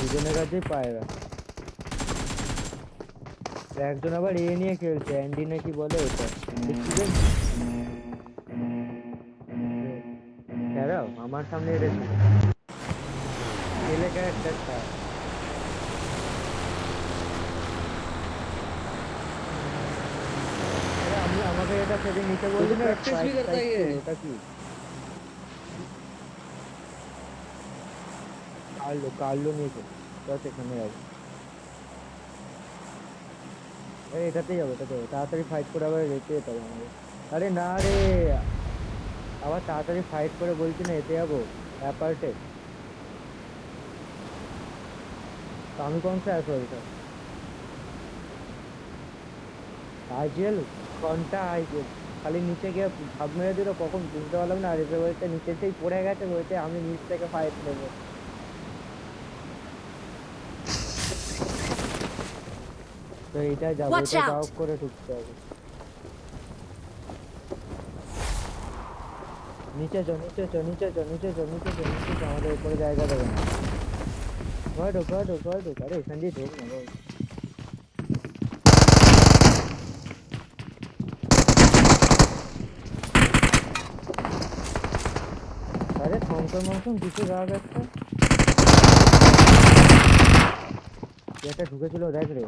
দুজনের কাছেই পায়রা। একজন আবার এ নিয়ে খেলছে, অ্যান্ডি নাকি বলে ওটা। দেখছিলেন? খেলাও আমার সামনে এসেছিল ছেলে ক্যারেক্টারটা। আমি আমাকে এটা সেদিন নিতে বললি না, प्रैक्टिस भी करता है ये। ওটা কি কার্লো? কার্লো নিয়ে খেলি, চল সেখানে যাবো। আরে এটাতেই যাবো, এটাতে যাবো, তাড়াতাড়ি ফাইট করে আবার রেখে যেতে হবে আমাদের। আরে না রে, আবার তাড়াতাড়ি ফাইট করে বলছি না এতে যাবো অ্যাপার্টে। तो আমি कौन सा ऐसा था? আইজিএল, ঘন্টা আইজিএল খালি নিচে গিয়ে ঝাঁপ মেরে দিল, কখন বুঝতে পারলাম না। আর এসে বলছে নিচে সেই পড়ে গেছে, বলছে আমি নিচ থেকে ফাইট নেবো। তো এইটা যাবো, Watch এটা out! যাও করে ঢুকতে হবে। নিচে চো, নিচে চো, নিচে চো, নিচে চো, নিচে চো, নিচে চো, আমাদের উপরে জায়গা দেবে না। ঘরে ঢোক, ঘরে ঢোক, ঘরে ঢোক, আরে এখান দিয়ে ঢোক না গো। আরে থমথম মমথম কিছু রাগ একটা, একটা ঢুকেছিল দেখ রে।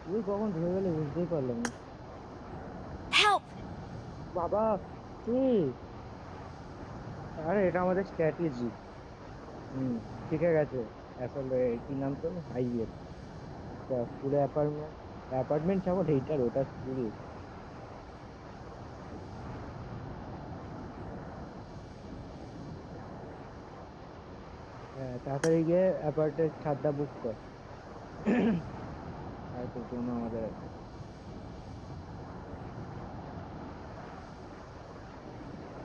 তুই কখন ঢুকে গেলে বুঝতেই পারলাম না। Help! বাবা কি, আরে এটা আমাদের স্ট্র্যাটেজি। হুম, ঠিক আছে। আসলে কি নাম তো, আইএল। পুরো অ্যাপার্টমেন্ট, অ্যাপার্টমেন্ট ছাড়ো এইটার, ওটা স্কুল। হ্যাঁ তাড়াতাড়ি গিয়ে অ্যাপার্টের ছাদটা বুক কর। আর তো জন্য আমাদের আছে।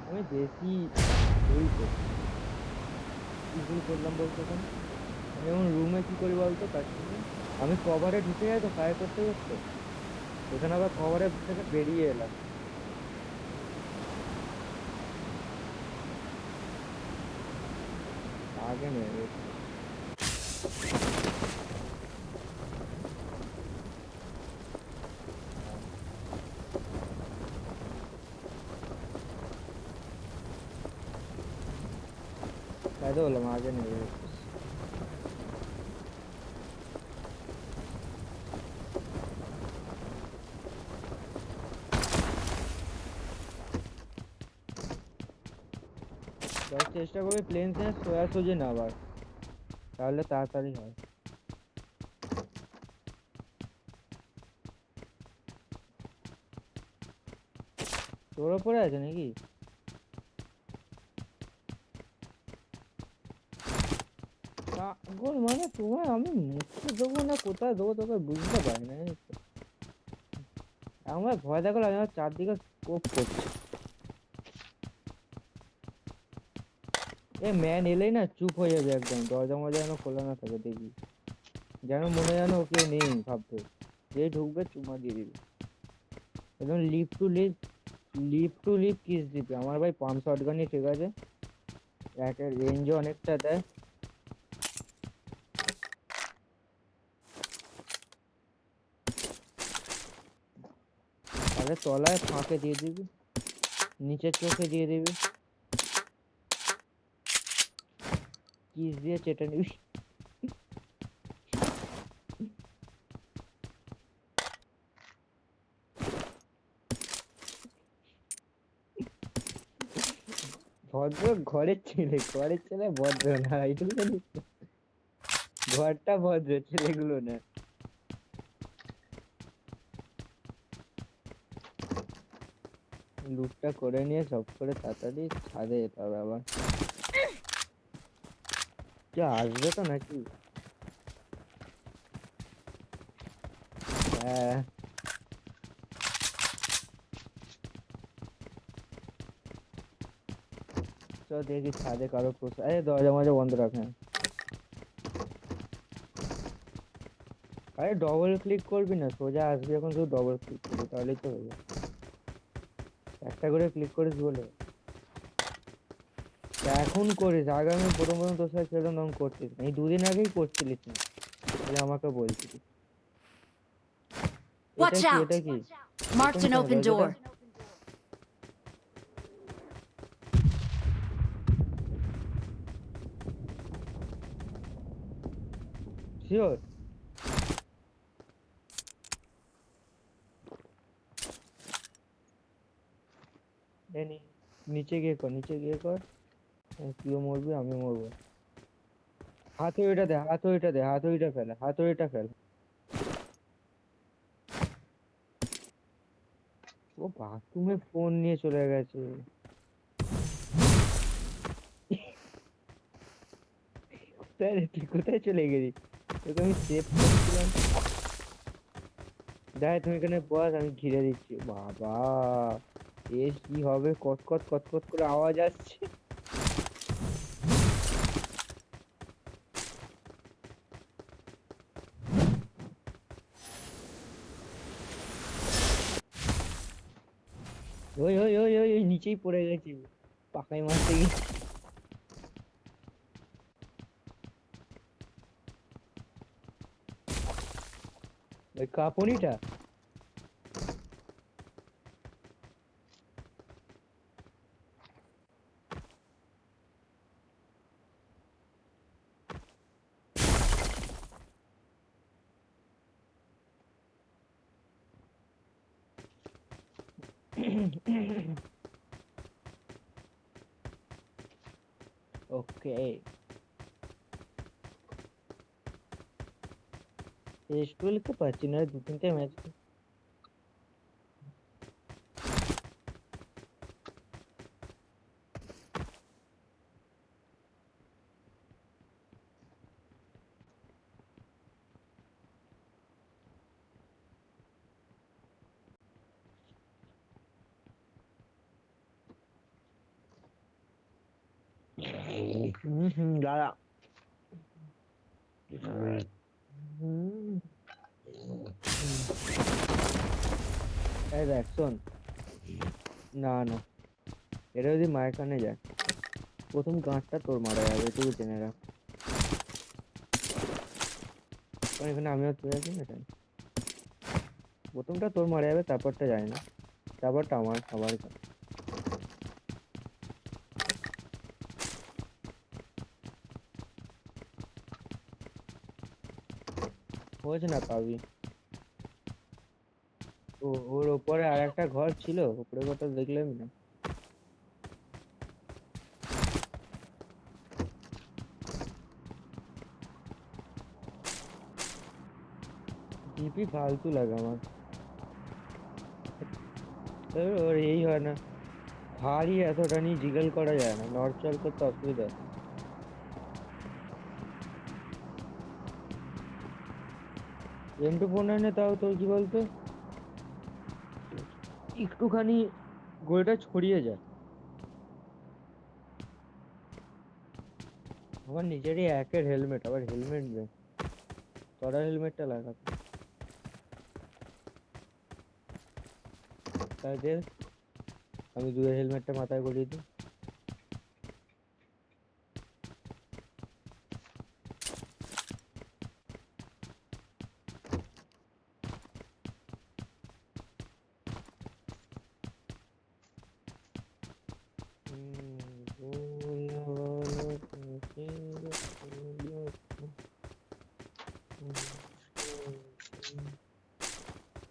আমি বেশি ওই তো কি ভুল করলাম বলতো ওখানে। আমি যেমন রুমে কি করি বলতো কাজ করি, আমি কভারে ঢুকে যাই তো ফায়ার করতে করতে, এখানে আবার কভারে থেকে বেরিয়ে এলাম। আগে নেই তাই তো বললাম, আগে নেই। চল চেষ্টা করবি প্লেন নিয়ে সোজাসুজি না আবার, তাহলে তাড়াতাড়ি হয়। তোর ওপরে আছে নাকি? পাগল মানে তোমার, আমি মুখে দেবো না কোথায় দেবো তোকে বুঝতে পারি না, জানিস তো। আমার ভয় দেখো, আমি আমার চারদিকে স্কোপ করছি। এ ম্যান এলেই না চুপ হয়ে যাবে একদম, দরজা মজা যেন খোলা না থাকে দেখবি, যেন মনে যেন কেউ নেই ভাববে। যেই ঢুকবে চুমা দিয়ে দিবি, একদম lip to lip, lip to lip kiss দিবি। আমার ভাই পাম্প শটগানই ঠিক আছে, একের রেঞ্জও অনেকটা দেয়। তাহলে তলায় ফাঁকে দিয়ে দিবি, নিচের চোখে দিয়ে দিবি, কিস দিয়ে চেটে নিবি। ভদ্র ঘরের ছেলে, ঘরের ছেলে ভদ্র না, এইটুকু জানিস তো? ঘরটা ভদ্র, ছেলেগুলো না। লুটটা করে নিয়ে সব করে তাড়াতাড়ি ছাদে যেতে হবে আবার। কে আসবে তো নাকি? হ্যাঁ চ দেখি ছাদে কারো পোষা, দরজা মজা বন্ধ রাখ, হ্যাঁ। আরে ডবল ক্লিক করবি না, সোজা আসবি, এখন শুধু ডবল ক্লিক করবি তাহলেই তো হয়ে যাবে। একটা করে ক্লিক করিস বলে তা এখন করিস, আগে আমি প্রথম প্রথম তোর সাথে খেলতাম তখন করতিস না। এই দুদিন আগেই করছিলিস না, তাহলে আমাকে বলছিলিস। এটা Watch কি out! এটা কি Marked an কোনটা open দরজাটা? door. শিওর? নিচে গিয়ে কর, নিচে গিয়ে কর। তুইও মরবি আমিও মরবো। হাতুড়িটা দে, হাতুড়িটা দে, হাতুড়িটা ফেল, হাতুড়িটা ফেল। ও বাথরুমে ফোন নিয়ে চলে গেছে। কোথায় রে তুই, কোথায় চলে গেলি? তোকে আমি সেভ করছিলাম। দেখ তুমি এখানে বস, আমি ঘিরে দিচ্ছি। বাবা এর কি হবে, কটকট কটকট করে আওয়াজ আসছে। ওই ওই ওই ওই ওই নিচেই পড়ে গেছি পাকাই মারতে গিয়ে। ওই কাঁপুনিটা। ওকে, শেষ করতে পারছি না, দু তিনটে ম্যাচ। দাঁড়া। হুম, এই দেখ শোন। না না, এটা যদি মায়ের কানে যায়, প্রথম গাঁটটা তোর মারা যাবে, এটুকু জেনে রাখ। কারণ এখানে আমিও তুই আছি না তাই। প্রথমটা তোর মারা যাবে, তারপরটা যায় না, তারপরটা আমার সবার কাছে। খোঁজ না পাবি। ওর ওপরে আর একটা ঘর ছিল, ওপরে ঘরটা দেখলাম না। ডিপি ফালতু লাগে আমার। ওর এই হয় না, ভারী এতটা নিয়ে জিগল করা যায় না, নড়চড় করতে অসুবিধা হয়। M249 তাও তোর কি বলতো, একটুখানি গোলটা ছড়িয়ে যায়। আমার নিজেরই একের হেলমেট, আবার হেলমেট নেই। তোরা হেলমেটটা লাগাতে তাই দে, আমি দুয়ের হেলমেটটা মাথায় করিয়ে দিই।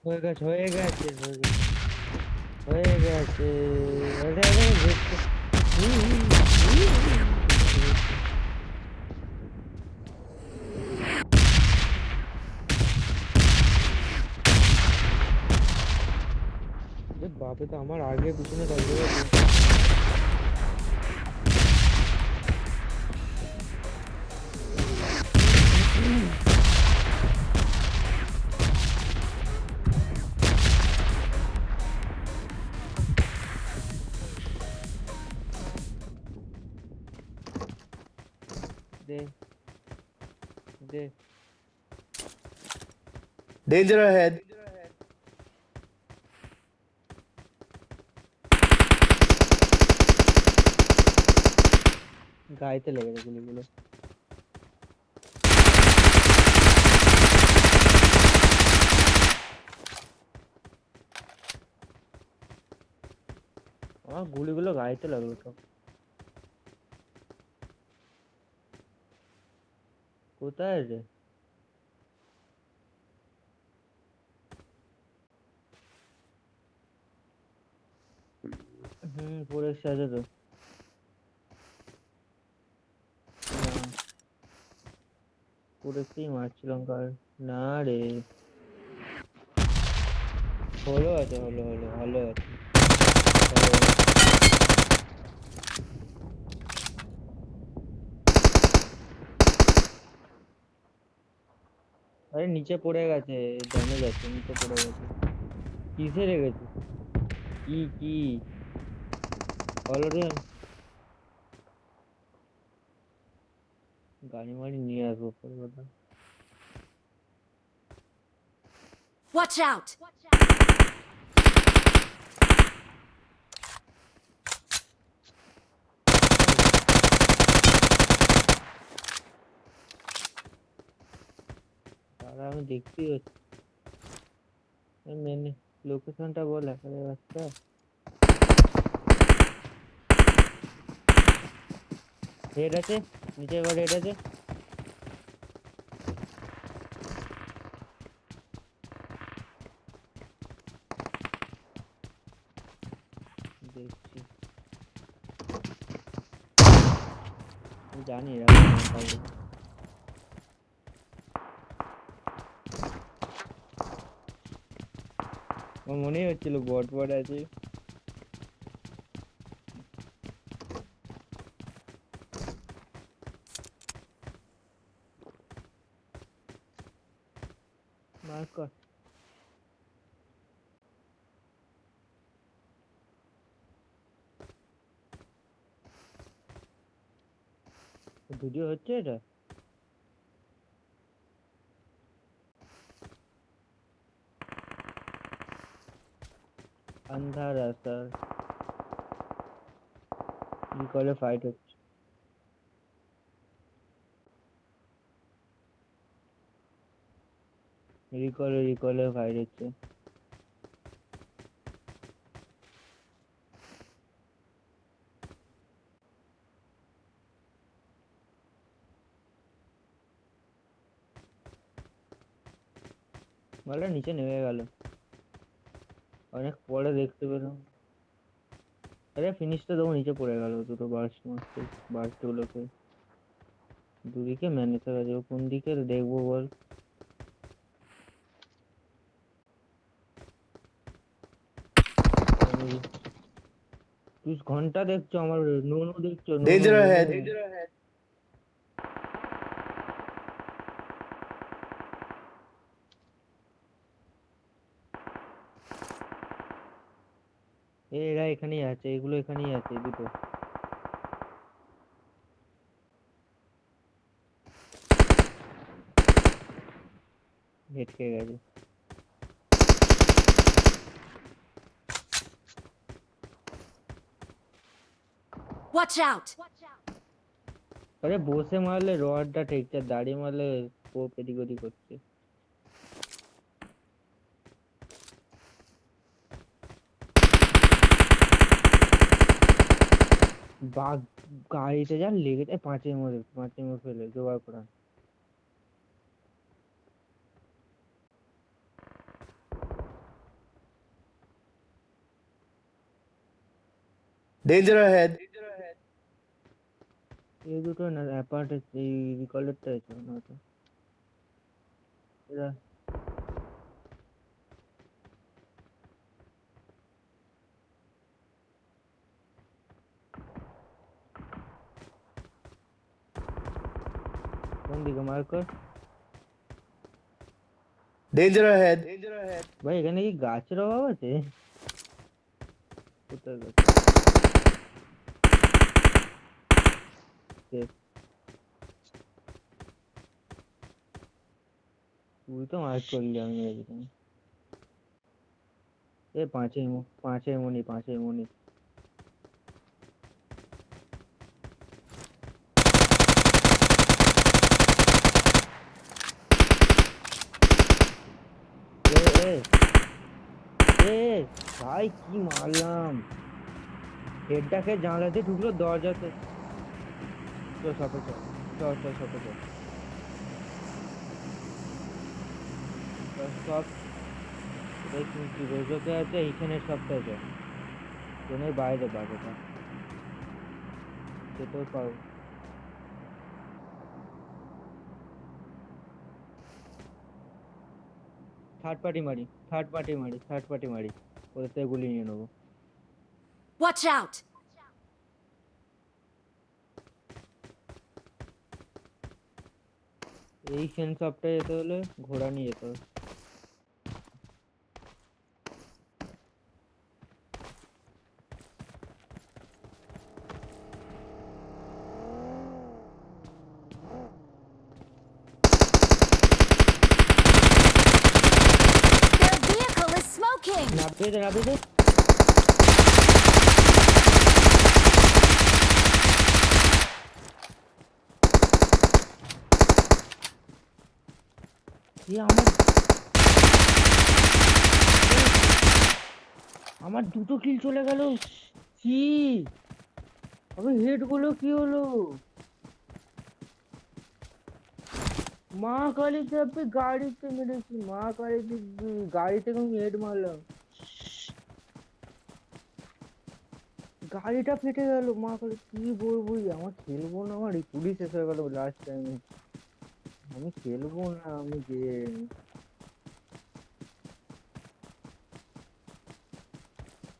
হয়ে গেছে হয়ে গেছে হয়ে গেছে হয়ে গেছে। আরে আরে দেখতে। বাপে তো আমার আগে পিছনে দরজা। দে দে Danger ahead. গাইতে লেগেছে গুলিগুলো। আমার গুলিগুলো গাইতে লাগলো তো। কোথায় রে? পরে সাজে তো। না, পুরেতেই মারছিলাম কার। না রে, হলো আছে, হলো হলো ভালো আছে, ভালো আছে। আরে নিচে পড়ে গেছে, ড্যামেজ আছে, নিচে পড়ে গেছে। কিসে রেখেছে? কি অলরেডি গাড়ি মাড়ি নিয়ে আসবো পরে কথা। Watch out! তারা আমি দেখতেই হচ্ছে। মেন লোকেশনটা বল এখানে রাস্তা। হেড আছে, নিচে এবার হেড আছে। দেখছি, আমি জানি এরা পারবে। আমার মনেই হচ্ছিল বট বট আছে। মার্ক কর। ভিডিও হচ্ছে এটা? আন্ধা রাস্তা রিকলে ফাইট হচ্ছে। রিকলে ফাইট হচ্ছে। মালটা নিচে নেমে গেল, অনেক পরে দেখতে পেলাম। আরে ফিনিশটা দেবো, নিচে পড়ে গেল দুটো বার্স্ট মারতে। বার্স্ট গুলোকে দুদিকে ম্যানেজার আছে, ও কোন দিকে দেখবো বল? তুই ঘন্টা দেখছো আমার, নো নো দেখছো, no no Danger no no. ahead. এরা এখানেই আছে, এগুলো এখানেই আছে দুটো। হেটকে গেছে। Watch out! আরে বসে মারলে রডটা ঠেকছে, দাঁড়িয়ে মারলে ও এদিক ওদিক করছে। বাঘ গাড়িতে যা লেগেছে, পাঁচের মধ্যে ফেলে জোগাড় করা। Danger ahead. এই দুটো না অ্যাপার্ট, এই রিকলেরটা আছে না তো। এরা কোন দিকে মার্কার? Danger ahead. ভাই এখানে কি গাছের অভাব আছে? কোথায় গাছ? তুই তো মার্ক করলি, আমি একদম এ পাঁচের মনি। এ এ এ ভাই কি মারলাম, হেডটাকে জানলাতে ঢুকলো দরজাতে। চ শপে চ, চ শপে চ। সব কোথায় শুনছি রোজকে আছে এইখানের সপ্তাহে চ, ট্রেনের বাইরে বাস ওটা, সে তোর পাবো। থার্ড পার্টি মারি, ওদের থেকে গুলি নিয়ে নেবো। Watch out! এই সেন শপটায় যেতে হলে ঘোড়া নিয়ে যেতে হবে। Their vehicle is smoking! নাবিয়ে দে। এ আমার দুটো কিল চলে গেল। কি আবে হেড গুলো কি হলো? মা কালীতে আপনি গাড়িতে মেরেছি, মা কালীতে গাড়ি থেকে আমি হেড মারলাম, গাড়িটা ফেটে গেল। মা কালী কি বলবো, আমার খেলবো না, আমার পুলিশ শেষ হয়ে গেল লাস্ট টাইমে। আমি খেলবো না, আমি গেম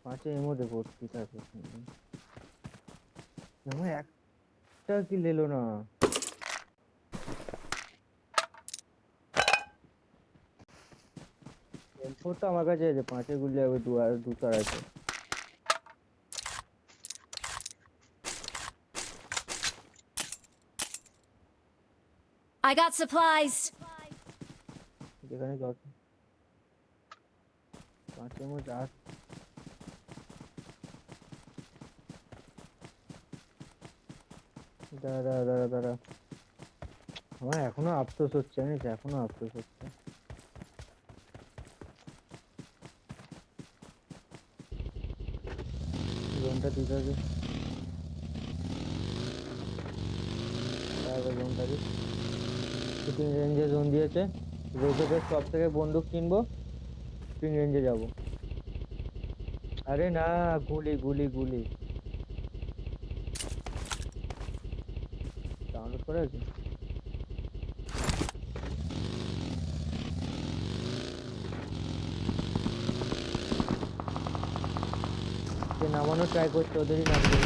পাঁচের মধ্যে ভর্তি থাকে। আমার একটা কিল এলো না। M4 তো আমার কাছে আছে, পাঁচের গুলি হবে দুটো আছে। I got supplies! যেখানে যত পাঁচের মধ্যে দাঁড়া, আমার এখনো আফসোস হচ্ছে, জানিস, এখনো আফসোস হচ্ছে। জোনটা দিতে হবে, জোনটা দিই। শুটিং রেঞ্জে জোন দিয়েছে, রোজের সব থেকে বন্দুক কিনবো, শুটিং রেঞ্জে যাবো। আরে না, গুলি ডাউনলোড করে আছে। যে নামানো ট্রাই করছে ওদেরই নামবে।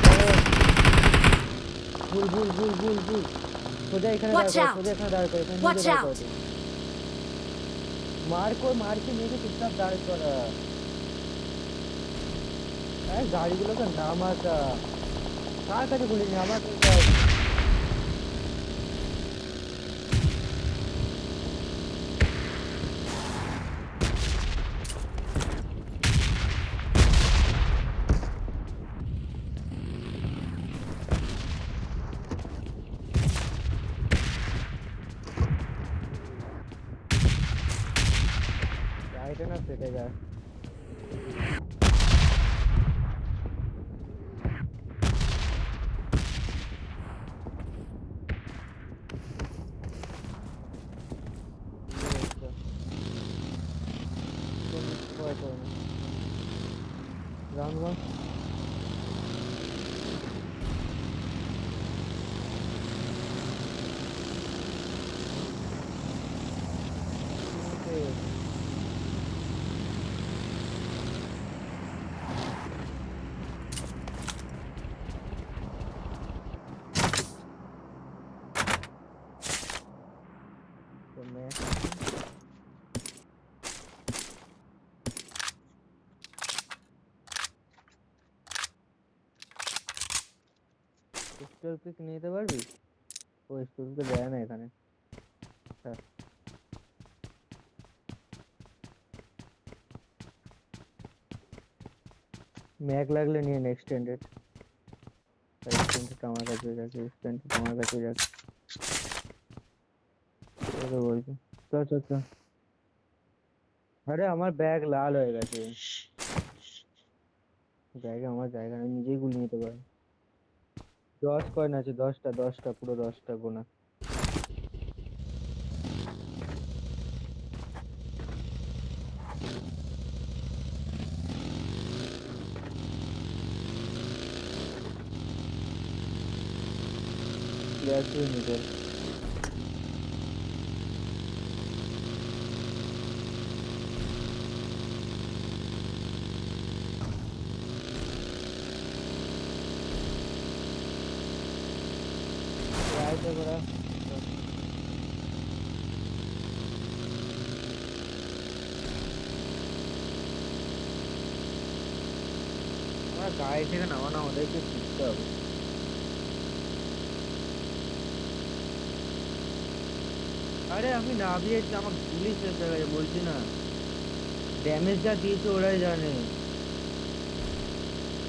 ভুল সোজা এখানে দাঁড় Watch করে, out! সোজা এখানে দাঁড় করে, এখানে Watch নিজে দাঁড় out! করে। মারকে নিজে চুপচাপ দাঁড় করা। গাড়িগুলোকে নামাতা, কার কাছে গুলি নেই, আমার কাছে। গাড়িটা না ফেটে যায়। Round one. तो मैं পিস্তল পিক নিতে পারবি? ও পিস্তল তো দেয় না এখানে। আচ্ছা ম্যাগ লাগলে নিয়ে এক্সটেন্ডেড আমার কাছে রাখি, এক্সটেন্ডেড আমার কাছে রাখি। তোকে বলছি, চল চল চল। আরে আমার ব্যাগ লাল হয়ে গেছে, ব্যাগে আমার জায়গা নেই, নিজেই গুলি নিতে পারি। 10 কয়েন আছে, 10টা পুরো 10টা গোনা। প্লেয়ার তুই নিজের আয়তে করা। আমার গাড়ি থেকে নামানো আমাদেরকে শিখতে হবে। আরে আমি নামিয়েছি, আমার গুলি শেষ হয়ে গেছে বলছি না, ড্যামেজ যা দিয়েছে ওরাই জানে।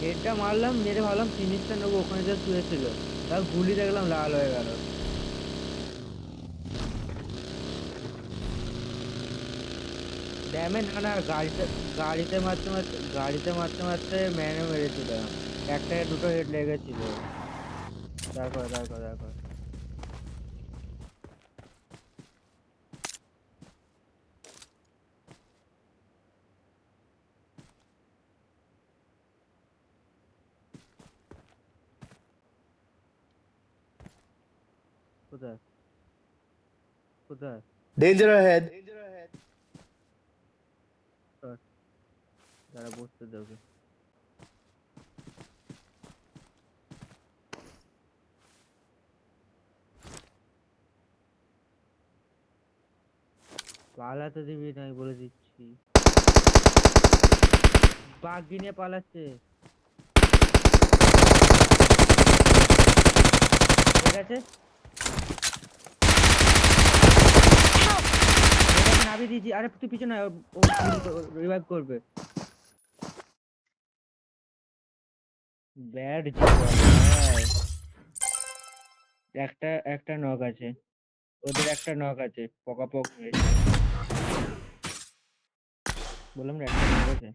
হেডটা মারলাম, মেরে ভাবলাম ফিনিশটা নেবো, ওখানে যা শুয়েছিল তার গুলি দেখলাম লাল হয়ে গেল। ড্যামেজ না না, গাড়িতে মারতে মারতে ম্যানে মেরেছিল। একটা দুটো হেড লেগেছিল। দেখো কোথায় কোথায়? Danger ahead. চল, তারা বসতে দেবে। পালাতে দিবি না, আমি বলে দিচ্ছি। বাগি নিয়ে পালাচ্ছে। ঠিক আছে, নামিয়ে দিয়েছি। আরে তুই পিছনে আয়, ও রিভাইভ করবে। ব্যাড একটা একটা নক আছে, ওদের একটা নক আছে, পকাপক হয়েছে। বললাম না একটা নক আছে।